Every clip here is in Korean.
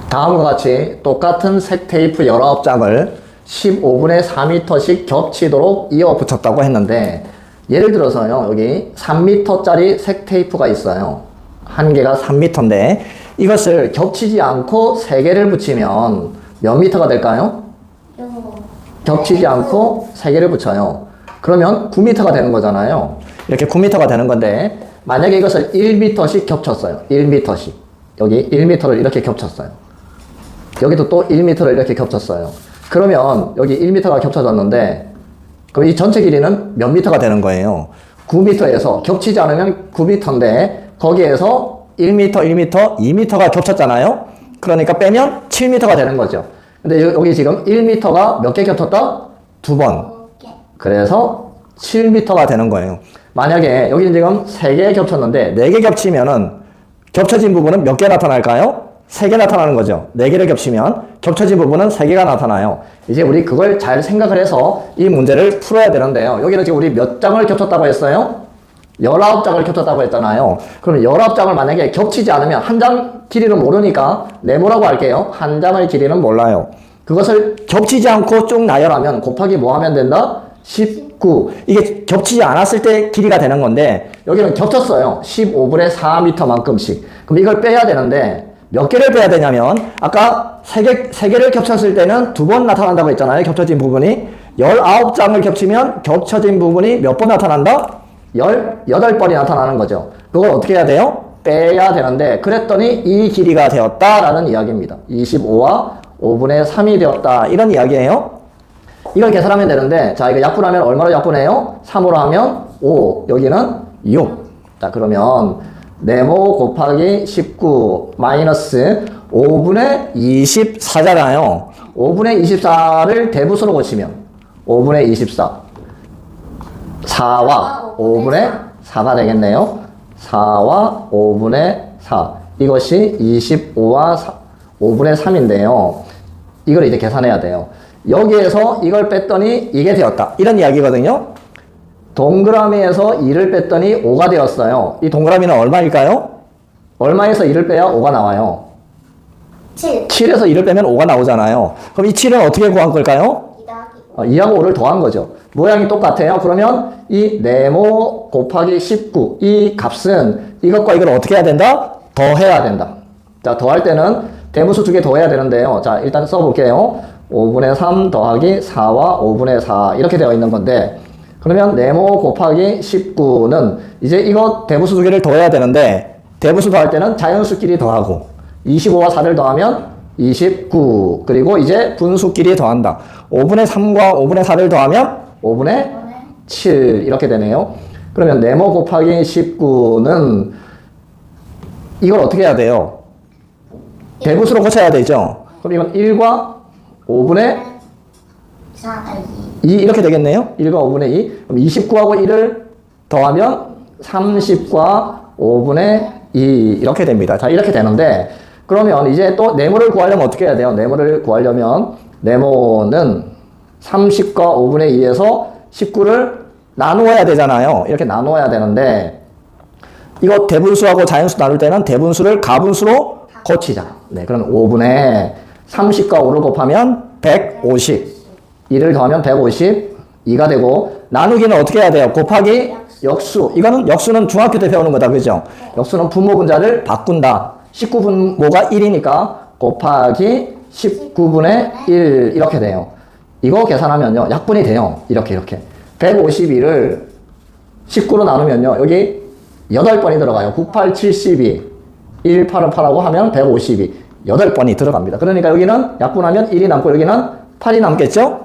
다음과 같이 똑같은 색 테이프 19장을 15분의 4m씩 겹치도록 이어 붙였다고 했는데, 예를 들어서요, 여기 3m짜리 색 테이프가 있어요. 한 개가 3m인데 이것을 겹치지 않고 3개를 붙이면 몇 미터가 될까요? 겹치지 않고 3개를 붙여요. 그러면 9m가 되는 거잖아요. 이렇게 9m가 되는 건데, 만약에 이것을 1m씩 겹쳤어요. 1m씩. 여기 1m를 이렇게 겹쳤어요. 여기도 또 1m를 이렇게 겹쳤어요. 그러면 여기 1m가 겹쳐졌는데, 그럼 이 전체 길이는 몇 미터가 되는 거예요? 9m에서 겹치지 않으면 9m인데, 거기에서 1m, 1m, 2m가 겹쳤잖아요? 그러니까 빼면 7m가 되는 거죠. 근데 여기 지금 1m가 몇 개 겹쳤다? 2번. 그래서 7m가 되는 거예요. 만약에 여기 지금 3개 겹쳤는데 4개 겹치면은 겹쳐진 부분은 몇 개 나타날까요? 3개 나타나는 거죠. 4개를 겹치면 겹쳐진 부분은 3개가 나타나요. 이제 우리 그걸 잘 생각을 해서 이 문제를 풀어야 되는데요. 여기는 지금 우리 몇 장을 겹쳤다고 했어요? 19장을 겹쳤다고 했잖아요. 그럼 19장을 만약에 겹치지 않으면 한 장 길이는 모르니까 네모라고 할게요. 한 장의 길이는 몰라요. 그것을 겹치지 않고 쭉 나열하면 곱하기 뭐 하면 된다? 19. 이게 겹치지 않았을 때 길이가 되는 건데, 여기는 겹쳤어요. 15분의 4m만큼씩. 그럼 이걸 빼야 되는데, 몇 개를 빼야 되냐면, 아까 3개를 겹쳤을 때는 2번 나타난다고 했잖아요. 겹쳐진 부분이. 19장을 겹치면 겹쳐진 부분이 몇 번 나타난다? 18번이 나타나는 거죠. 그걸 어떻게 해야 돼요? 빼야 되는데, 그랬더니 이 길이가 되었다라는 이야기입니다. 25와 5분의 3이 되었다. 이런 이야기예요. 이걸 계산하면 되는데, 자, 이거 약분하면 얼마로 약분해요? 3으로 하면 5, 여기는 6. 자, 그러면 네모 곱하기 19 마이너스 5분의 24잖아요. 5분의 24를 대분수로 고치면 5분의 24. 4와 5분의 4가 되겠네요. 4와 5분의 4. 이것이 25와 5분의 3인데요. 이걸 이제 계산해야 돼요. 여기에서 이걸 뺐더니 이게 되었다. 이런 이야기거든요. 동그라미에서 2를 뺐더니 5가 되었어요. 이 동그라미는 얼마일까요? 얼마에서 2를 빼야 5가 나와요? 7에서 2를 빼면 5가 나오잖아요. 그럼 이 7은 어떻게 구한 걸까요? 2하고 5를 더한 거죠. 모양이 똑같아요. 그러면 이 네모 곱하기 19, 이 값은 이것과 이걸 어떻게 해야 된다? 더해야 된다. 자, 더할 때는 대분수 2개 더해야 되는데요. 자, 일단 써볼게요. 5분의 3 더하기 4와 5분의 4 이렇게 되어 있는 건데, 그러면 네모 곱하기 19는 이제 이거 대분수 2개를 더해야 되는데, 대분수 더할 때는 자연수끼리 더하고 25와 4를 더하면 29, 그리고 이제 분수끼리 더한다. 5분의 3과 5분의 4를 더하면 5분의 7 이렇게 되네요. 그러면 네모 곱하기 19는 이걸 어떻게 해야 돼요? 대분수로 고쳐야 되죠. 그럼 이건 1과 5분의 2 이렇게 되겠네요. 1과 5분의 2. 그럼 29하고 1을 더하면 30과 5분의 2 이렇게 됩니다. 자, 이렇게 되는데, 그러면 이제 또 네모를 구하려면 어떻게 해야 돼요? 네모를 구하려면 네모는 30과 5분의 2에서 19를 나누어야 되잖아요. 이렇게 나누어야 되는데, 이거 대분수하고 자연수 나눌 때는 대분수를 가분수로 고치자. 네, 그럼 5분의 30과 5를 곱하면 150. 2를 더하면 152가 되고, 나누기는 어떻게 해야 돼요? 곱하기 역수. 이거는 역수는 중학교 때 배우는 거다. 그죠? 역수는 분모 분자를 바꾼다. 19분모가 1이니까 곱하기 19분의 1 이렇게 돼요. 이거 계산하면요, 약분이 돼요. 이렇게 152를 19로 나누면요, 여기 8번이 들어가요. 98, 72 1, 8은 8하고 하면 152 8번이 들어갑니다. 그러니까 여기는 약분하면 1이 남고 여기는 8이 남겠죠?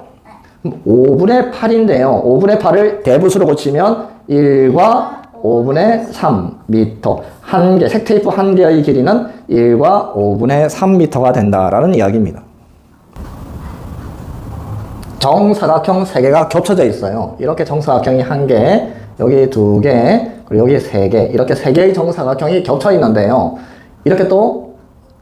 5분의 8인데요. 5분의 8을 대분수로 고치면 1과 5분의 3m. 한 개, 색테이프 한 개의 길이는 1과 5분의 3m가 된다라는 이야기입니다. 정사각형 3개가 겹쳐져 있어요. 이렇게 정사각형이 1개, 여기 2개, 그리고 여기 3개. 이렇게 3개의 정사각형이 겹쳐 있는데요. 이렇게 또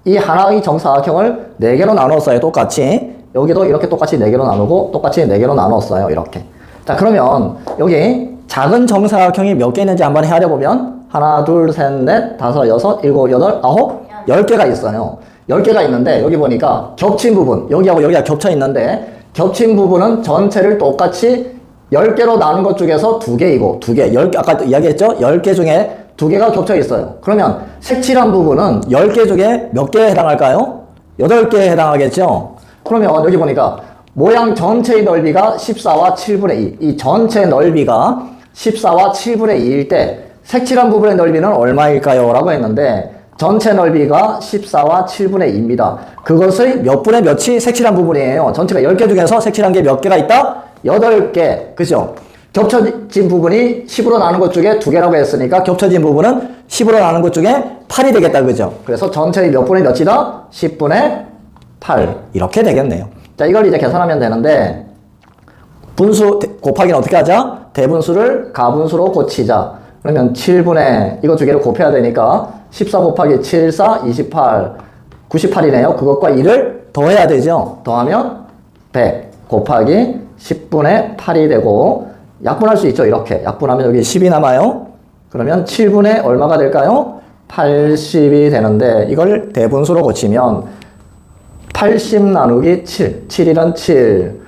이 하나의 정사각형을 4개로 나눴어요. 똑같이. 여기도 이렇게 똑같이 4개로 나누고 똑같이 4개로 나눴어요. 이렇게. 자, 그러면 여기 작은 정사각형이 몇 개 있는지 한번 헤아려 보면 하나, 둘, 셋, 넷, 다섯, 여섯, 일곱, 여덟, 아홉, 10개가 있어요. 10개가 있는데 여기 보니까 겹친 부분, 여기하고 여기가 겹쳐 있는데 겹친 부분은 전체를 똑같이 10개로 나눈 것 중에서 2개이고 2개, 10개, 아까 이야기했죠? 10개 중에 2개가 겹쳐 있어요. 그러면 색칠한 부분은 10개 중에 몇 개에 해당할까요? 8개에 해당하겠죠? 그러면 여기 보니까 모양 전체의 넓이가 14와 7분의 2. 이 전체 넓이가 14와 7분의 2일 때 색칠한 부분의 넓이는 얼마일까요? 라고 했는데 전체 넓이가 14와 7분의 2입니다. 그것의 몇 분의 몇이 색칠한 부분이에요. 전체가 10개 중에서 색칠한 게 몇 개가 있다? 8개. 그죠? 겹쳐진 부분이 10으로 나눈 것 중에 2개라고 했으니까 겹쳐진 부분은 10으로 나눈 것 중에 8이 되겠다. 그죠? 그래서 전체의 몇 분의 몇이다? 10분의 8. 이렇게 되겠네요. 자, 이걸 이제 계산하면 되는데 분수 곱하기는 어떻게 하자? 대분수를 가분수로 고치자. 그러면 7분의 이거 두 개를 곱해야 되니까 14 곱하기 7, 4, 28, 98이네요. 그것과 2를 더해야 되죠. 더하면 100 곱하기 10분의 8이 되고 약분할 수 있죠. 이렇게 약분하면 여기 10이 남아요. 그러면 7분의 얼마가 될까요? 80이 되는데 이걸 대분수로 고치면 80 나누기 7, 7이란 7,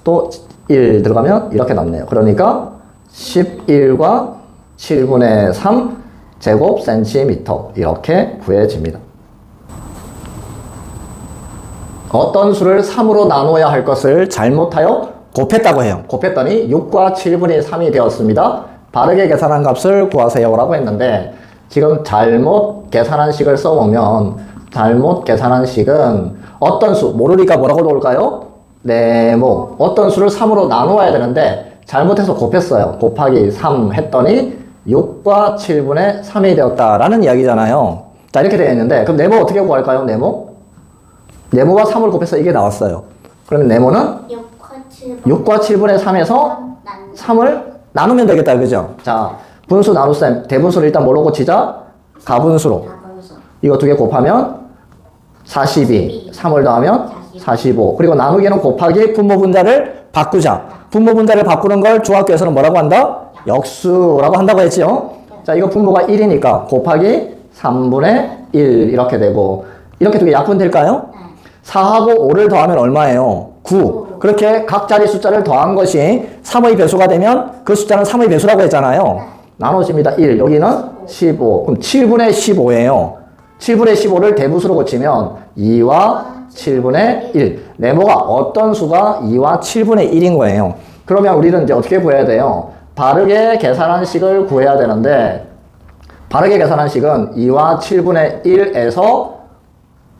또 1 들어가면 이렇게 남네요. 그러니까 11과 7분의 3 제곱 센티미터 이렇게 구해집니다. 어떤 수를 3으로 나눠야 할 것을 잘못하여 곱했다고 해요. 곱했더니 6과 7분의 3이 되었습니다. 바르게 계산한 값을 구하세요 라고 했는데 지금 잘못 계산한 식을 써보면 잘못 계산한 식은 어떤 수, 모르니까 뭐라고 나올까요? 네모. 어떤 수를 3으로 나누어야 되는데 잘못해서 곱했어요. 곱하기 3 했더니 6과 7분의 3이 되었다라는 이야기잖아요. 자, 이렇게 되어 있는데 그럼 네모 어떻게 구할까요? 네모? 네모와 3을 곱해서 이게 나왔어요. 그러면 네모는 6과 7분의 3에서 3을 나누면 되겠다. 그죠? 자, 분수 나눗셈 대분수를 일단 뭘로 고치자? 가분수로. 이거 두 개 곱하면 42, 3을 더하면 45. 그리고 나누기는 곱하기 분모분자를 바꾸자. 분모분자를 바꾸는 걸 중학교에서는 뭐라고 한다? 역수라고 한다고 했죠. 자, 이거 분모가 1이니까 곱하기 3분의 1 이렇게 되고 이렇게 두 개 약분될까요? 4하고 5를 더하면 얼마예요? 9. 그렇게 각 자리 숫자를 더한 것이 3의 배수가 되면 그 숫자는 3의 배수라고 했잖아요. 나눠집니다. 1. 여기는 15. 그럼 7분의 15예요. 7분의 15를 대분수로 고치면 2와 7분의 1. 네모가 어떤 수가 2와 7분의 1인 거예요. 그러면 우리는 이제 어떻게 구해야 돼요? 바르게 계산한 식을 구해야 되는데 바르게 계산한 식은 2와 7분의 1에서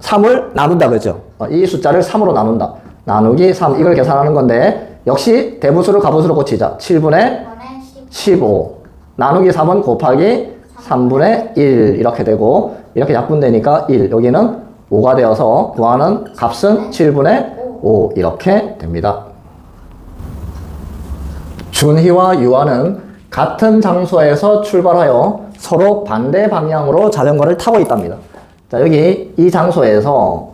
3을 나눈다. 그죠? 이 숫자를 3으로 나눈다. 나누기 3. 이걸 계산하는 건데 역시 대분수를 가분수로 고치자. 7분의 15. 나누기 3은 곱하기 3분의 1 이렇게 되고 이렇게 약분되니까 1. 여기는 5가 되어서 구하는 값은 7분의 5 이렇게 됩니다. 준희와 유아는 같은 장소에서 출발하여 서로 반대 방향으로 자전거를 타고 있답니다. 자, 여기 이 장소에서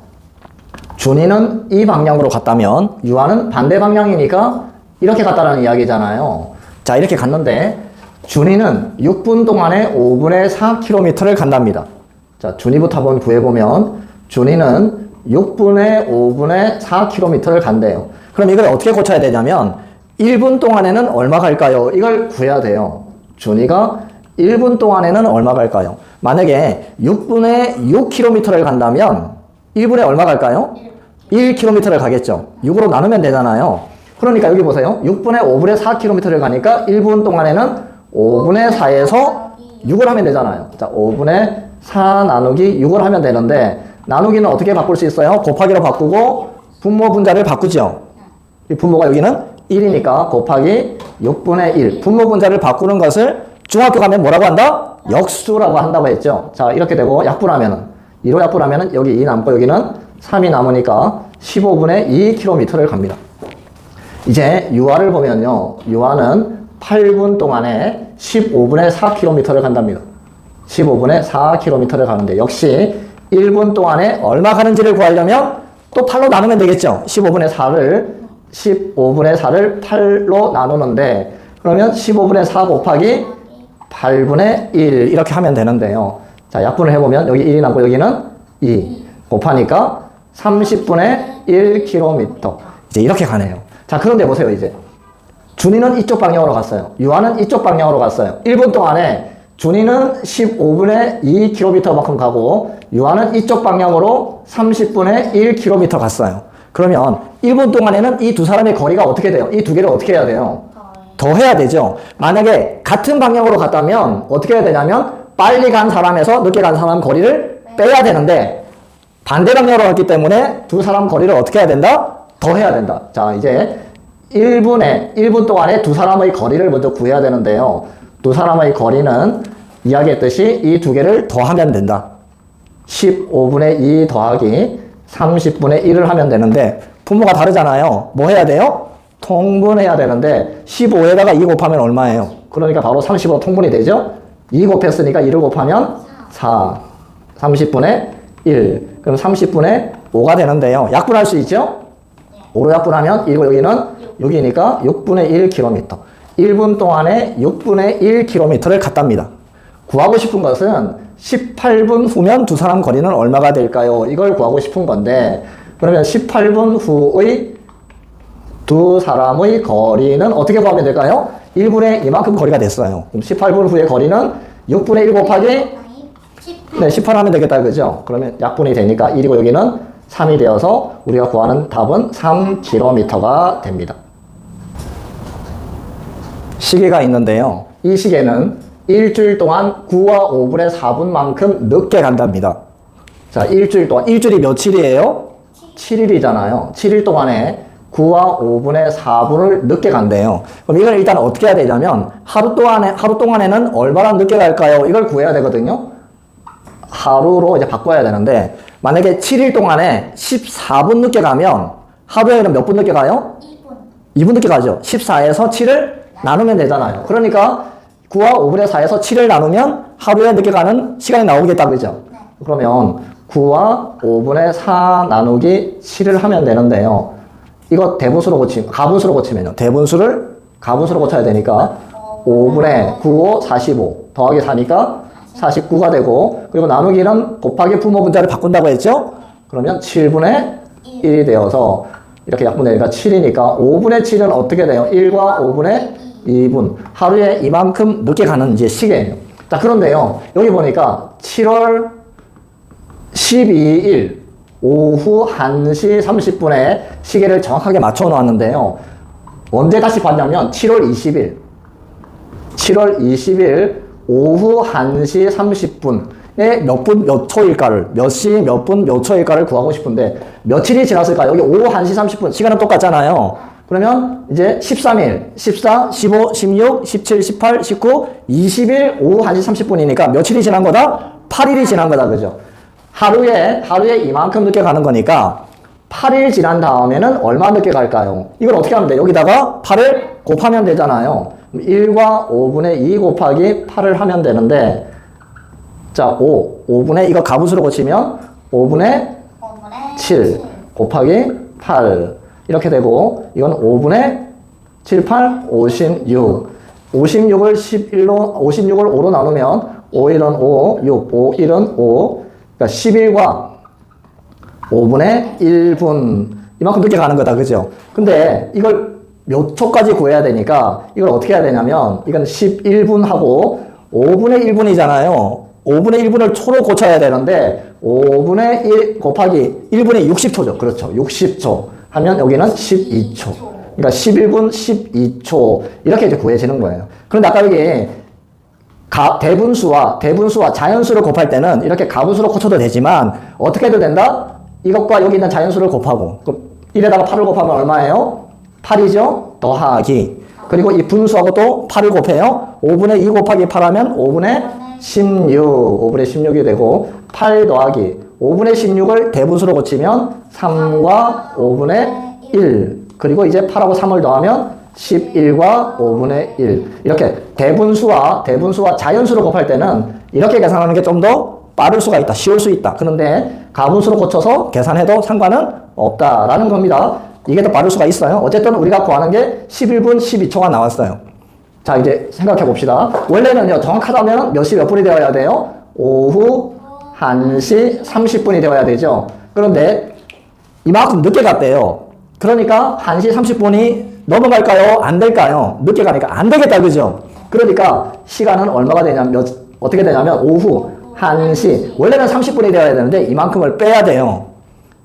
준희는 이 방향으로 갔다면 유아는 반대 방향이니까 이렇게 갔다라는 이야기잖아요. 자, 이렇게 갔는데 준희는 6분 동안에 5분의 4km를 간답니다. 자, 준희부터 한번 구해보면 준희는 6분의 5분의 4km를 간대요. 그럼 이걸 어떻게 고쳐야 되냐면 1분 동안에는 얼마 갈까요? 이걸 구해야 돼요. 준희가 1분 동안에는 얼마 갈까요? 만약에 6분의 6km를 간다면 1분에 얼마 갈까요? 1km를 가겠죠. 6으로 나누면 되잖아요. 그러니까 여기 보세요. 6분의 5분의 4km를 가니까 1분 동안에는 5분의 4에서 6을 하면 되잖아요. 자, 5분의 4 나누기 6을 하면 되는데 나누기는 어떻게 바꿀 수 있어요? 곱하기로 바꾸고 분모 분자를 바꾸죠. 이 분모가 여기는 1이니까 곱하기 6분의 1. 분모 분자를 바꾸는 것을 중학교 가면 뭐라고 한다? 역수라고 한다고 했죠. 자, 이렇게 되고 약분하면은 2로 약분하면은 여기 2 남고 여기는 3이 남으니까 15분의 2km를 갑니다. 이제 유아를 보면요. 유아는 8분 동안에 15분의 4km를 간답니다. 15분의 4km를 가는데 역시 1분 동안에 얼마 가는지를 구하려면 또 8로 나누면 되겠죠. 15분의 4를 8로 나누는데 그러면 15분의 4 곱하기 8분의 1 이렇게 하면 되는데요. 자, 약분을 해보면 여기 1이 남고 여기는 2. 곱하니까 30분의 1km. 이제 이렇게 가네요. 자, 그런데 보세요, 이제. 준이는 이쪽 방향으로 갔어요. 유아는 이쪽 방향으로 갔어요. 1분 동안에 준이는 15분의 2km만큼 가고, 유아는 이쪽 방향으로 30분의 1km 갔어요. 그러면 1분 동안에는 이 두 사람의 거리가 어떻게 돼요? 이 두 개를 어떻게 해야 돼요? 더해야 되죠. 만약에 같은 방향으로 갔다면 어떻게 해야 되냐면 빨리 간 사람에서 늦게 간 사람 거리를 빼야 되는데 반대 방향으로 갔기 때문에 두 사람 거리를 어떻게 해야 된다? 더해야 된다. 자, 이제 1분 동안에 두 사람의 거리를 먼저 구해야 되는데요. 두 사람의 거리는 이야기했듯이 이 두 개를 더하면 된다. 15분의 2 더하기 30분의 1을 하면 되는데 분모가 다르잖아요. 뭐 해야 돼요? 통분해야 되는데 15에다가 2 곱하면 얼마예요? 그러니까 바로 35 통분이 되죠? 2 곱했으니까 2를 곱하면 4. 30분의 1. 그럼 30분의 5가 되는데요. 약분할 수 있죠? 5로 약분하면 이거 여기는 6이니까 6분의 1km. 1분 동안에 6분의 1km를 갔답니다. 구하고 싶은 것은 18분 후면 두 사람 거리는 얼마가 될까요? 이걸 구하고 싶은 건데 그러면 18분 후의 두 사람의 거리는 어떻게 구하면 될까요? 1분의 이만큼 거리가 됐어요. 그럼 18분 후의 거리는 6분의 1 곱하기 네, 18 하면 되겠다, 그죠? 그러면 약분이 되니까 1이고 여기는 3이 되어서 우리가 구하는 답은 3km가 됩니다. 시계가 있는데요. 이 시계는 일주일 동안 9와 5분의 4분만큼 늦게 간답니다. 자, 일주일 동안, 일주일이 며칠이에요? 7일이잖아요. 7일 동안에 9와 5분의 4분을 늦게 간대요. 그럼 이걸 일단 어떻게 해야 되냐면, 하루 동안에는 얼마나 늦게 갈까요? 이걸 구해야 되거든요. 하루로 이제 바꿔야 되는데, 만약에 7일 동안에 14분 늦게 가면, 하루에는 몇 분 늦게 가요? 2분 늦게 가죠. 14에서 7을 나누면 되잖아요. 그러니까 9와 5분의 4에서 7을 나누면 하루에 늦게 가는 시간이 나오겠다, 그죠? 그러면 9와 5분의 4 나누기 7을 하면 되는데요. 이거 대분수로 고치면, 가분수로 고치면요. 대분수를 가분수로 고쳐야 되니까 5분의 9, 5, 45 더하기 4니까 49가 되고, 그리고 나누기는 곱하기 부모 분자를 바꾼다고 했죠? 그러면 7분의 1이 되어서 이렇게 약분되니까 7이니까 5분의 7은 어떻게 돼요? 1과 5분의 2분. 하루에 이만큼 늦게 가는 이제 시계예요. 자, 그런데요. 여기 보니까 7월 12일 오후 1시 30분에 시계를 정확하게 맞춰 놓았는데요. 언제 다시 봤냐면 7월 20일 오후 1시 30분에 몇 초일까를, 몇 시, 몇 분, 몇 초일까를 구하고 싶은데 며칠이 지났을까요? 여기 오후 1시 30분 시간은 똑같잖아요. 그러면 이제 13일, 14, 15, 16, 17, 18, 19, 20일 오후 1시 30분이니까 며칠이 지난 거다? 8일이 지난 거다, 그죠? 하루에 이만큼 늦게 가는 거니까 8일 지난 다음에는 얼마 늦게 갈까요? 이걸 어떻게 하면 돼? 여기다가 8을 곱하면 되잖아요. 1과 5분의 2 곱하기 8을 하면 되는데, 자, 5분의 이거 가분수로 고치면 5분의 7 곱하기 8 이렇게 되고, 이건 5분의 7, 8, 56. 56을 56을 5로 나누면 5일은 5, 6, 5일은 5. 그러니까 11과 5분의 1분. 이만큼 늦게 가는 거다, 그죠? 근데 이걸 몇 초까지 구해야 되니까 이걸 어떻게 해야 되냐면, 이건 11분하고 5분의 1분이잖아요. 5분의 1분을 초로 고쳐야 되는데 5분의 1 곱하기 1분의 60초죠. 그렇죠. 60초 하면 여기는 12초. 그러니까 11분 12초 이렇게 이제 구해지는 거예요. 그런데 아까 여기 대분수와 자연수를 곱할 때는 이렇게 가분수로 고쳐도 되지만 어떻게 해도 된다? 이것과 여기 있는 자연수를 곱하고 1에다가 8을 곱하면 얼마예요? 8이죠? 더하기. 그리고 이 분수하고 또 8을 곱해요. 5분의 2 곱하기 8 하면 5분의 5분의 16이 되고, 8 더하기 5분의 16을 대분수로 고치면 3과 5분의 1. 그리고 이제 8하고 3을 더하면 11과 5분의 1. 이렇게 대분수와 자연수를 곱할 때는 이렇게 계산하는 게 좀 더 빠를 수가 있다. 쉬울 수 있다. 그런데 가분수로 고쳐서 계산해도 상관은 없다라는 겁니다. 이게 더 빠를 수가 있어요. 어쨌든 우리가 구하는 게 11분 12초가 나왔어요. 자, 이제 생각해 봅시다. 원래는요, 정확하다면 몇 시 몇 분이 되어야 돼요? 오후 1시 30분이 되어야 되죠. 그런데 이만큼 늦게 갔대요. 그러니까 1시 30분이 넘어갈까요? 안 될까요? 늦게 가니까 안 되겠다, 그죠? 그러니까 시간은 얼마가 되냐면, 어떻게 되냐면, 오후 1시. 원래는 30분이 되어야 되는데, 이만큼을 빼야 돼요.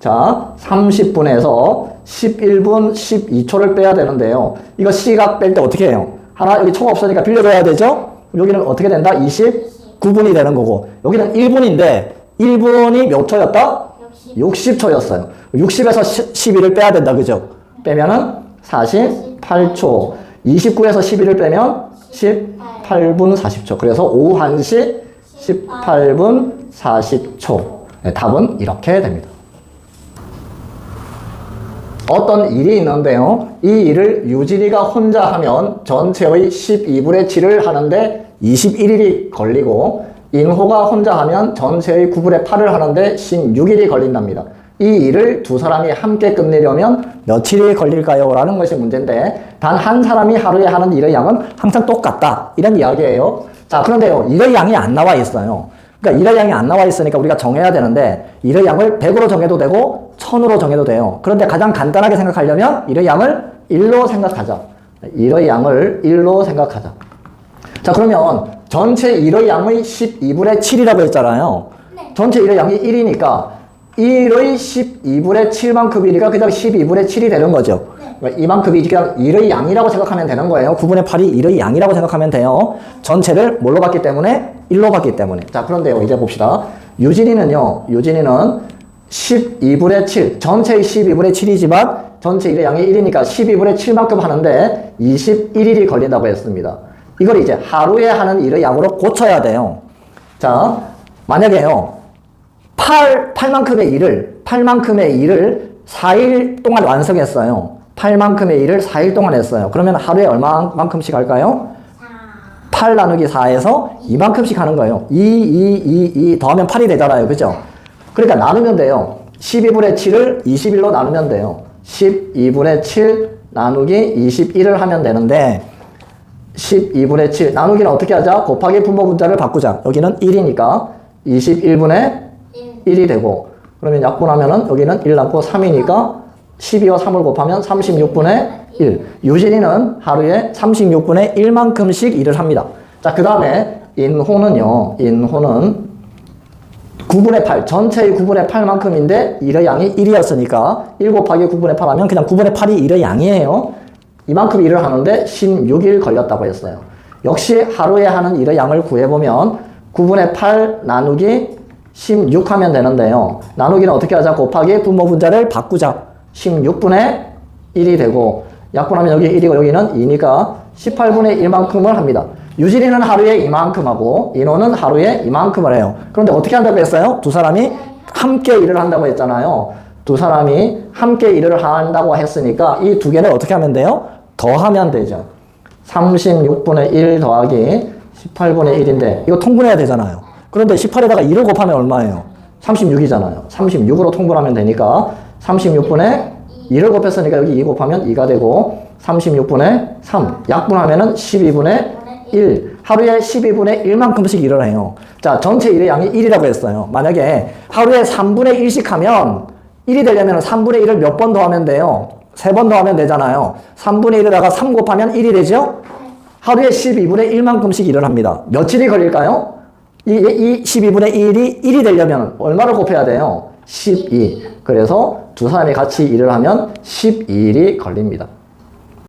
자, 30분에서 11분 12초를 빼야 되는데요. 이거 시각 뺄 때 어떻게 해요? 하나, 여기 초가 없으니까 빌려줘야 되죠? 여기는 어떻게 된다? 29분이 되는 거고, 여기는 1분인데, 1분이 몇 초였다? 60초였어요. 60에서 12를 빼야 된다, 그죠? 빼면은 48초. 29에서 12를 빼면 18분 40초. 그래서 오후 1시 18분 40초. 네, 답은 이렇게 됩니다. 어떤 일이 있는데요. 이 일을 유진이가 혼자 하면 전체의 12분의 7을 하는데 21일이 걸리고, 인호가 혼자 하면 전체의 9분의 8을 하는데 16일이 걸린답니다. 이 일을 두 사람이 함께 끝내려면 며칠이 걸릴까요? 라는 것이 문제인데, 단 한 사람이 하루에 하는 일의 양은 항상 똑같다, 이런 이야기예요. 자, 그런데요, 일의 양이 안 나와 있어요. 그러니까 일의 양이 안 나와 있으니까 우리가 정해야 되는데, 일의 양을 100으로 정해도 되고 1000으로 정해도 돼요. 그런데 가장 간단하게 생각하려면 일의 양을 1로 생각하자. 일의 양을 1로 생각하자. 자, 그러면 전체 일의 양의 12분의 7이라고 했잖아요. 네. 전체 일의 양이 1이니까 1의 12분의 7만큼이니까 그냥 12분의 7이 되는 거죠. 네. 그러니까 이만큼이 그냥 일의 양이라고 생각하면 되는 거예요. 9분의 8이 일의 양이라고 생각하면 돼요. 전체를 뭘로 봤기 때문에? 1로 봤기 때문에. 자, 그런데요, 이제 봅시다. 유진이는요, 유진이는 12분의 7, 전체의 12분의 7이지만 전체 일의 양이 1이니까 12분의 7만큼 하는데 21일이 걸린다고 했습니다. 이걸 이제 하루에 하는 일의 양으로 고쳐야 돼요. 자, 만약에요, 8만큼의 일을 4일 동안 완성했어요. 8만큼의 일을 4일 동안 했어요. 그러면 하루에 얼마만큼씩 할까요? 8 나누기 4에서 2만큼씩 하는 거예요. 2 더하면 8이 되잖아요. 그죠? 그러니까 나누면 돼요. 12분의 7을 21로 나누면 돼요. 12분의 7 나누기 21을 하면 되는데, 12분의 7 나누기는 어떻게 하자? 곱하기 분모 분자를 바꾸자. 여기는 1이니까 21분의 1이 되고, 그러면 약분하면은 여기는 1 남고 3이니까 12와 3을 곱하면 36분의 1. 유진이는 하루에 36분의 1만큼씩 일을 합니다. 자, 그 다음에 인호는요, 인호는 9분의 8, 전체의 9분의 8만큼인데 일의 양이 1이었으니까 1 곱하기 9분의 8 하면 그냥 9분의 8이 일의 양이에요. 이만큼 일을 하는데 16일 걸렸다고 했어요. 역시 하루에 하는 일의 양을 구해보면 9분의 8 나누기 16 하면 되는데요. 나누기는 어떻게 하자? 곱하기 분모 분자를 바꾸자. 16분의 1이 되고, 약분하면 여기 1이고 여기는 2니까 18분의 1만큼을 합니다. 유진이는 하루에 이만큼 하고 인호는 하루에 이만큼을 해요. 그런데 어떻게 한다고 했어요? 두 사람이 함께 일을 한다고 했잖아요. 두 사람이 함께 일을 한다고 했으니까 이 두 개를 어떻게 하면 돼요? 더하면 되죠. 36분의 1 더하기 18분의 1인데 이거 통분해야 되잖아요. 그런데 18에다가 2를 곱하면 얼마예요? 36이잖아요. 36으로 통분하면 되니까 36분의 2를 곱했으니까 여기 2 곱하면 2가 되고 36분의 3 약분하면은 12분의 1. 하루에 12분의 1만큼씩 일을 해요. 자, 전체 일의 양이 1이라고 했어요. 만약에 하루에 3분의 1씩 하면 1이 되려면 3분의 1을 몇 번 더하면 돼요? 3번 더하면 되잖아요. 3분의 1에다가 3 곱하면 1이 되죠? 하루에 12분의 1만큼씩 일을 합니다. 며칠이 걸릴까요? 이 12분의 1이 1이 되려면 얼마를 곱해야 돼요? 12. 그래서 두 사람이 같이 일을 하면 12일이 걸립니다.